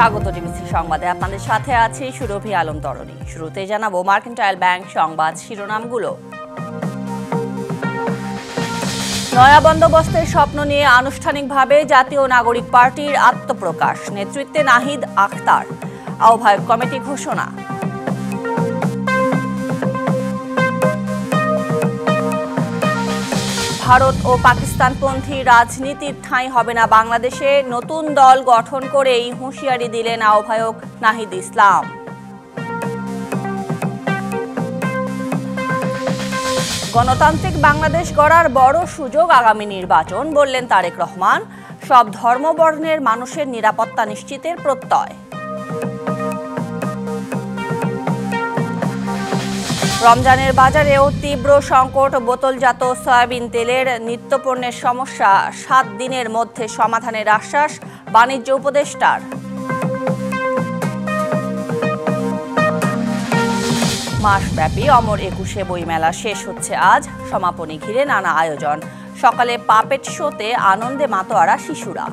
স্বাগত টিভিসি সংবাদে আপনাদের সাথে আছি সুরভি আলম তরণী। শুরুতে জানাবো মার্কেন্টাইল ব্যাংক সংবাদ শিরোনামগুলো। নয়া বন্দোবস্তের স্বপ্ন নিয়ে আনুষ্ঠানিকভাবে জাতীয় নাগরিক পার্টির আত্মপ্রকাশ, নেতৃত্বে নাহিদ আখতার, আহ্বায়ক কমিটি ঘোষণা। ভারত ও পাকিস্তানপন্থী রাজনীতির ঠাঁই হবে না বাংলাদেশে, নতুন দল গঠন করেই হুঁশিয়ারি দিলেন আহ্বায়ক নাহিদ ইসলাম। গণতান্ত্রিক বাংলাদেশ গড়ার বড় সুযোগ আগামী নির্বাচন, বললেন তারেক রহমান। সব ধর্মবর্ণের মানুষের নিরাপত্তা নিশ্চিতের প্রত্যয়। রমজানের বাজারেও তীব্র সংকট, বোতলজাত সয়াবিন তেলের নিত্যপণ্যের সমস্যা 7 দিনের মধ্যে সমাধানের আশ্বাস বাণিজ্য উপদেষ্টার। মাসব্যাপী অমর 21 বইমেলা শেষ হচ্ছে আজ, সমাপনী ঘিরে নানা আয়োজন। সকালে পাপেট শোতে আনন্দে মাতোয়ারা শিশুরা।